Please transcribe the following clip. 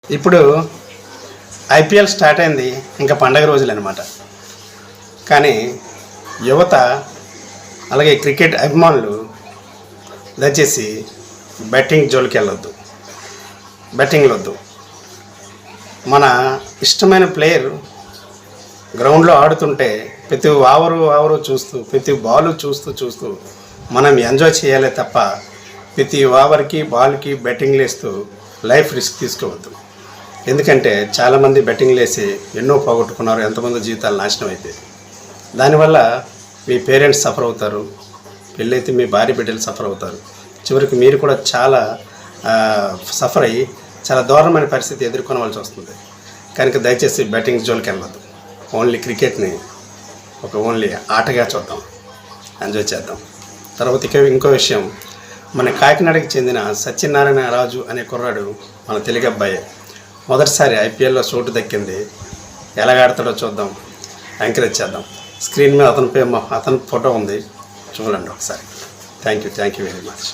ఇప్పుడు IPL start అయింది, ఇంకా పండగ రోజులు అనమాట. కానీ యువత అలాగే క్రికెట్ అభిమానులు దయచేసి బ్యాటింగ్ జోలికి వెళ్ళొద్దు, బ్యాటింగ్లు వద్దు. మన ఇష్టమైన ప్లేయర్ గ్రౌండ్లో ఆడుతుంటే ప్రతి ఓవరు చూస్తూ ప్రతి బాల్ చూస్తూ మనం ఎంజాయ్ చేయాలి తప్ప ప్రతి ఓవర్కి బాల్కి బెట్టింగ్లు వేస్తూ లైఫ్ రిస్క్ తీసుకోవద్దు. ఎందుకంటే చాలామంది బెట్టింగ్లు వేసి ఎన్నో పోగొట్టుకున్నారు, ఎంతమంది జీవితాలు నాశనం అయిపోయాయి. దానివల్ల మీ పేరెంట్స్ సఫర్ అవుతారు, పెళ్ళైతే మీ భార్య బిడ్డలు సఫర్ అవుతారు. చివరికి మీరు కూడా చాలా సఫర్ అయ్యి చాలా దారుణమైన పరిస్థితి ఎదుర్కొనవలసి వస్తుంది. కనుక దయచేసి బెట్టింగ్ జోలికి వెళ్ళదు. ఓన్లీ క్రికెట్ని ఓన్లీ ఆటగా చూద్దాం, ఎంజాయ్ చేద్దాం. తర్వాత ఇంకో విషయం, మన కాకినాడకి చెందిన సత్యనారాయణ రాజు అనే కుర్రాడు మన తెలుగు అబ్బాయి మొదటిసారి ఐపీఎల్లో చోటు దక్కింది. ఎలాగాడతాడో చూద్దాం, ఎంకరేజ్ చేద్దాం. స్క్రీన్ మీద అతని ఫోటో ఉంది, చూడండి ఒకసారి. Thank you very much.